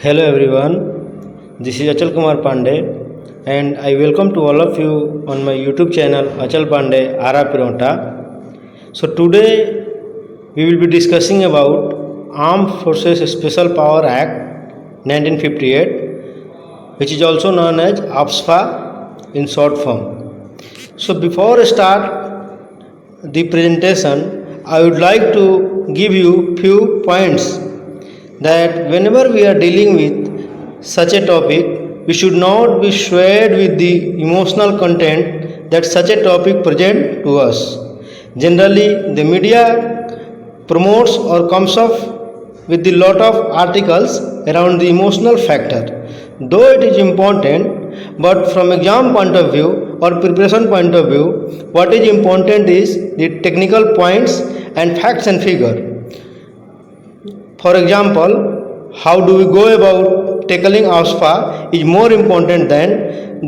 Hello everyone, this is Achal Kumar Pandey and I welcome to all of you on my YouTube channel Achal Pandey Ara Pironta. So today we will be discussing about Armed Forces Special Power Act 1958, which is also known as AFSPA in short form. So before I start the presentation, I would like to give you few points that whenever we are dealing with such a topic, we should not be swayed with the emotional content that such a topic present to us. Generally, the media promotes or comes up with a lot of articles around the emotional factor. Though it is important, but from exam point of view or preparation point of view, what is important is the technical points and facts and figure. For example, how do we go about tackling AFSPA is more important than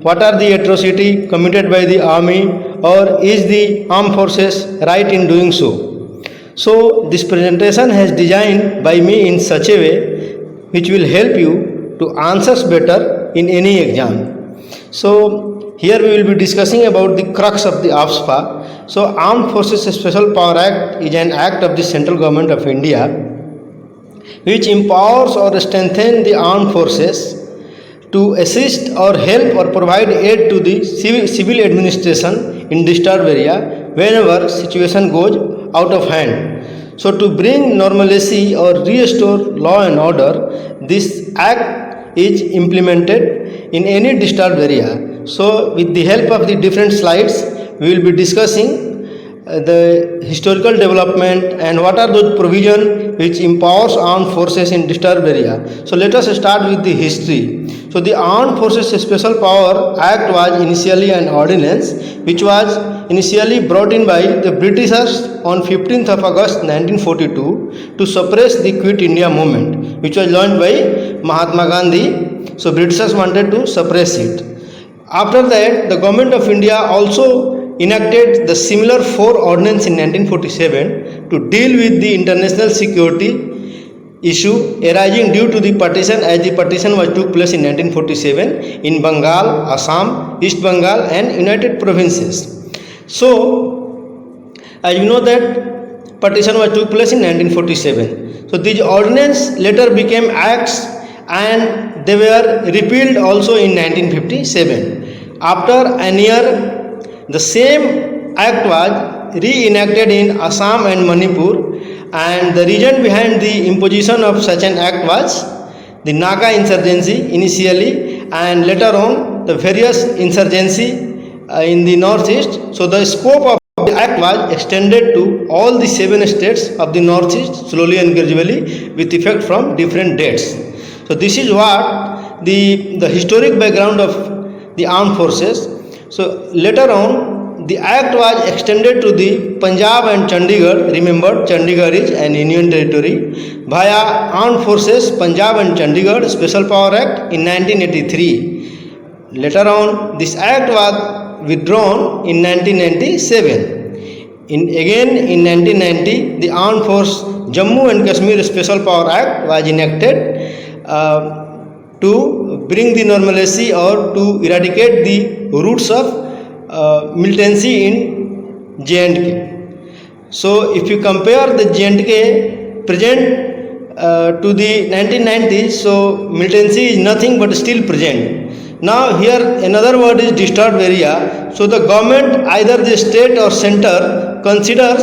what are the atrocity committed by the army or is the armed forces right in doing so. So this presentation has designed by me in such a way which will help you to answer better in any exam. So here we will be discussing about the crux of the AFSPA. So Armed Forces Special Power Act is an act of the central government of India which empowers or strengthens the armed forces to assist or help or provide aid to the civil administration in disturbed area whenever situation goes out of hand. So to bring normalcy or restore law and order, this act is implemented in any disturbed area. So with the help of the different slides, we will be discussing the historical development and what are those provisions which empowers armed forces in disturbed area. So let us start with the history. So the Armed Forces Special Power Act was initially an ordinance which was initially brought in by the Britishers on 15th of August 1942 to suppress the Quit India movement which was launched by Mahatma Gandhi. So Britishers wanted to suppress it. After that, the government of India also enacted the similar 4 ordinance in 1947 to deal with the international security issue arising due to the partition, as the partition was took place in 1947 in Bengal, Assam, East Bengal and United Provinces. So as you know that partition was took place in 1947. So these ordinance later became acts and they were repealed also in 1957. After an year, the same act was re-enacted in Assam and Manipur, and the reason behind the imposition of such an act was the Naga insurgency initially and later on the various insurgency in the northeast. So the scope of the act was extended to all the 7 states of the northeast slowly and gradually with effect from different dates. So this is what the historic background of the armed forces. So later on, the act was extended to the Punjab and Chandigarh. Remember, Chandigarh is an union territory via Armed Forces Punjab and Chandigarh Special Power Act in 1983. Later on, this act was withdrawn in 1997. Again in 1990, the Armed Force Jammu and Kashmir Special Power Act was enacted to bring the normalcy or to eradicate the roots of militancy in J&K. So if you compare the J&K present to the 1990s, so militancy is nothing but still present. Now here another word is disturbed area. So the government, either the state or center, considers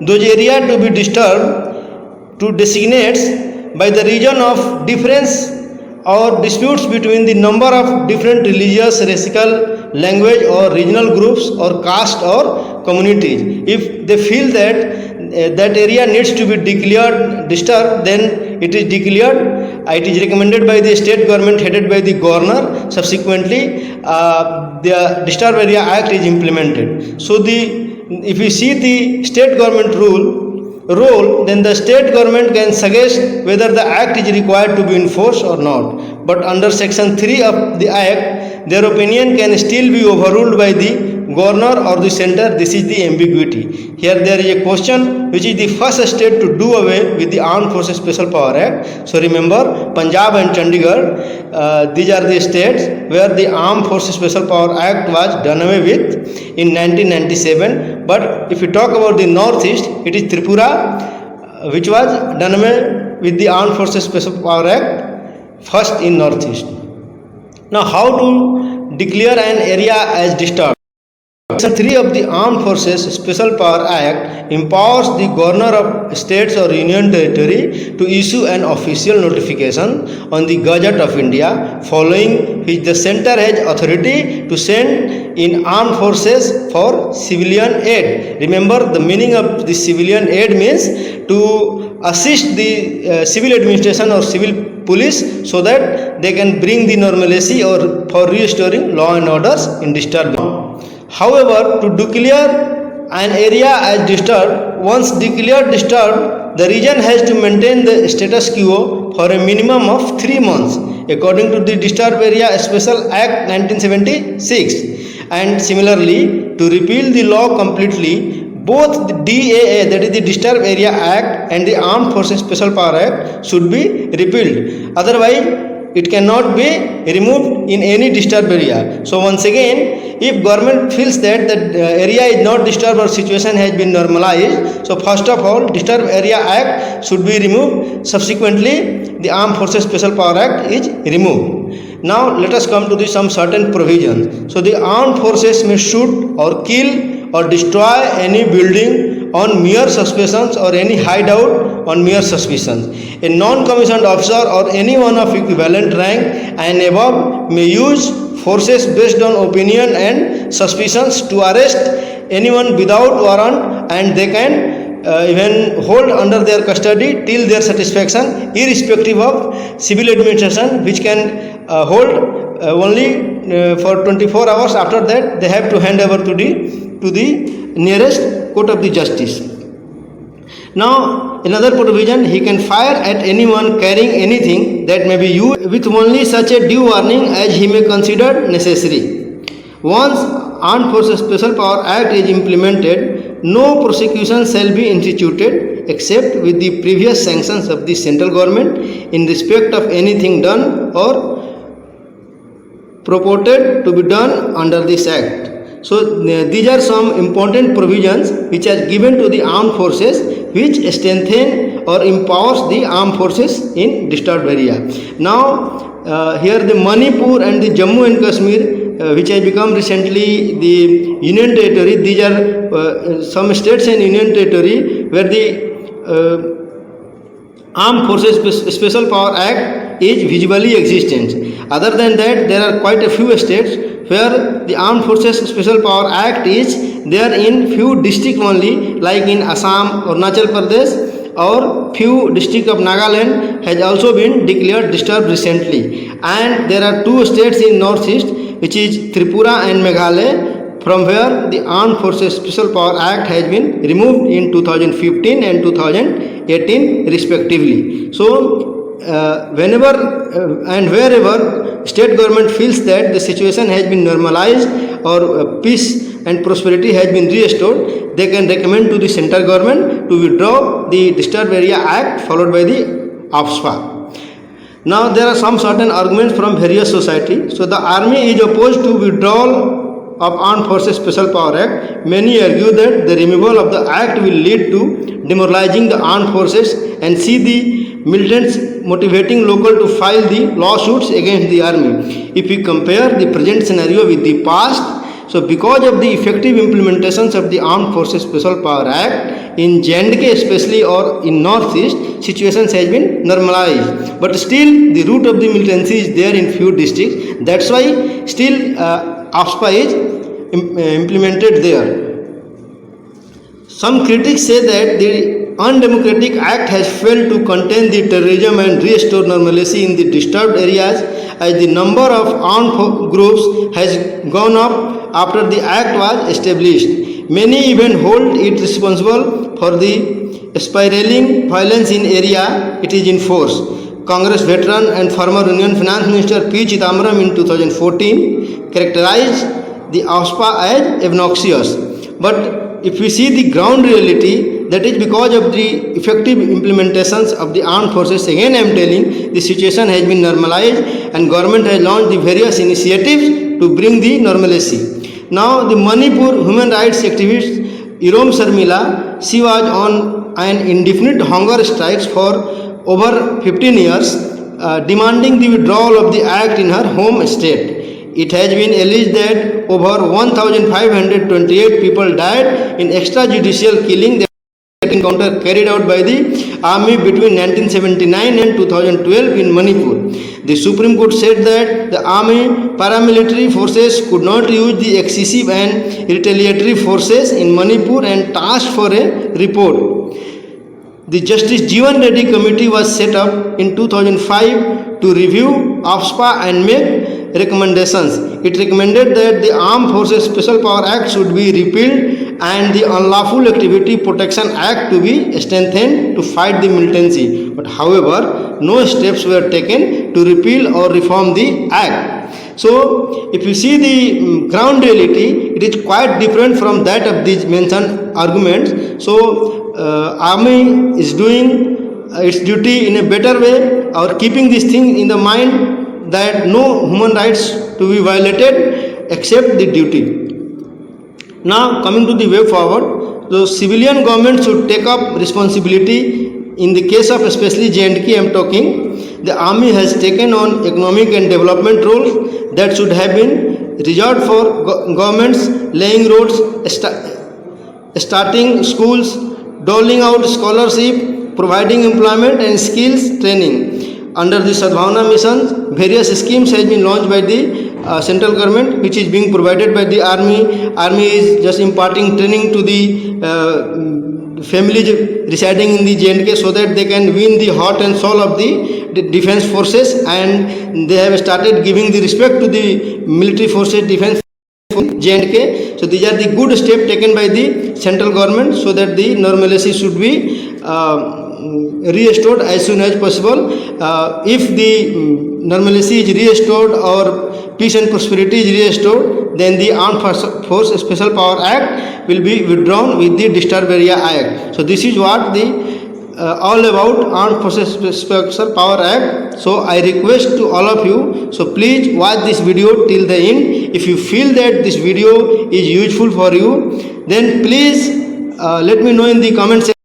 those areas to be disturbed to designates by the region of difference or disputes between the number of different religious, racial, language or regional groups or caste or communities. If they feel that that area needs to be declared disturbed, then it is declared. It is recommended by the state government headed by the governor. Subsequently, the Disturbed Area Act is implemented. So if you see the state government role, then the state government can suggest whether the act is required to be enforced or not. But under section 3 of the act, their opinion can still be overruled by the governor or the center, this is the ambiguity. Here there is a question, which is the first state to do away with the Armed Forces Special Power Act. So remember, Punjab and Chandigarh, these are the states where the Armed Forces Special Power Act was done away with in 1997. But if you talk about the Northeast, it is Tripura, which was done away with the Armed Forces Special Power Act first in Northeast. Now, how to declare an area as disturbed? Section 3 of the Armed Forces Special Power Act empowers the governor of states or union territory to issue an official notification on the Gazette of India, following which the center has authority to send in armed forces for civilian aid. Remember, the meaning of the civilian aid means to assist the civil administration or civil police so that they can bring the normalcy or for restoring law and orders in disturbed. However, to declare an area as disturbed, once declared disturbed, the region has to maintain the status quo for a minimum of 3 months, according to the Disturbed Area Special Act 1976. And similarly, to repeal the law completely, both the DAA, that is the Disturbed Area Act, and the Armed Forces Special Power Act should be repealed. Otherwise, it cannot be removed in any disturbed area. So once again, if government feels that the area is not disturbed or situation has been normalized, so first of all, Disturbed Area Act should be removed. Subsequently, the Armed Forces Special Power Act is removed. Now let us come to some certain provisions. So the armed forces may shoot or kill or destroy any building on mere suspicions or any hideout on mere suspicions. A non-commissioned officer or anyone of equivalent rank and above may use forces based on opinion and suspicions to arrest anyone without warrant, and they can even hold under their custody till their satisfaction, irrespective of civil administration, which can hold only for 24 hours. After that, they have to hand over to the nearest court of the justice. Now, another provision, he can fire at anyone carrying anything that may be used with only such a due warning as he may consider necessary. Once Armed Forces Special Power Act is implemented, no prosecution shall be instituted except with the previous sanctions of the central government in respect of anything done or purported to be done under this act. So these are some important provisions which are given to the armed forces, which strengthen or empowers the armed forces in disturbed area. Now here the Manipur and the Jammu and Kashmir, which has become recently the union territory, these are some states and union territory where the Armed Forces Special Power Act is visibly existent. Other than that, there are quite a few states where the Armed Forces Special Power Act is there in few districts only, like in Assam, Arunachal Pradesh, or few districts of Nagaland has also been declared disturbed recently. And there are two states in northeast, which is Tripura and Meghalaya, from where the Armed Forces Special Power Act has been removed in 2015 and 2018 respectively. So whenever and wherever state government feels that the situation has been normalized or peace and prosperity has been restored, they can recommend to the central government to withdraw the Disturbed Area Act followed by the AFSPA. Now there are some certain arguments from various society. So the army is opposed to withdrawal of Armed Forces Special Power Act. Many argue that the removal of the act will lead to demoralizing the armed forces and see the militants motivating local to file the lawsuits against the army. If we compare the present scenario with the past, so because of the effective implementations of the Armed Forces Special Power Act in J&K especially or in Northeast, situations has been normalized. But still the root of the militancy is there in few districts. That's why still AFSPA is implemented there. Some critics say that the undemocratic act has failed to contain the terrorism and restore normalcy in the disturbed areas, as the number of armed groups has gone up after the act was established. Many even hold it responsible for the spiraling violence in area it is in force. Congress veteran and former Union Finance Minister P. Chidambaram in 2014 characterized the AFSPA as obnoxious. But if we see the ground reality, that is because of the effective implementations of the armed forces. Again, I am telling, the situation has been normalized and government has launched the various initiatives to bring the normalcy. Now, the Manipur human rights activist Irom Sharmila, she was on an indefinite hunger strikes for over 15 years, demanding the withdrawal of the act in her home state. It has been alleged that over 1,528 people died in extrajudicial killing that encounter carried out by the army between 1979 and 2012 in Manipur. The Supreme Court said that the army paramilitary forces could not use the excessive and retaliatory forces in Manipur and tasked for a report. The Justice Jeevan Reddy Committee was set up in 2005 to review AFSPA and make recommendations. It recommended that the Armed Forces Special Power Act should be repealed and the Unlawful Activity Protection Act to be strengthened to fight the militancy. But however, no steps were taken to repeal or reform the act. So, if you see the ground reality, it is quite different from that of these mentioned arguments. So, army is doing its duty in a better way, or keeping this thing in the mind that no human rights to be violated except the duty. Now, coming to the way forward, the civilian government should take up responsibility. In the case of especially J&K, I am talking, the army has taken on economic and development roles that should have been reserved for governments, laying roads, starting schools, doling out scholarship, providing employment and skills training. Under the Sadbhavana mission, various schemes has been launched by the central government, which is being provided by the army. Army is just imparting training to the families residing in the J&K so that they can win the heart and soul of the defense forces, and they have started giving the respect to the military forces, defense J&K. So these are the good steps taken by the central government so that the normalcy should be restored as soon as possible. If the normalcy is restored or peace and prosperity is restored, then the Armed Force Special Power Act will be withdrawn with the Disturbed Area Act. So this is what the all about Armed Forces Special Power Act. So I request to all of you, so please watch this video till the end. If you feel that this video is useful for you, then please let me know in the comment section.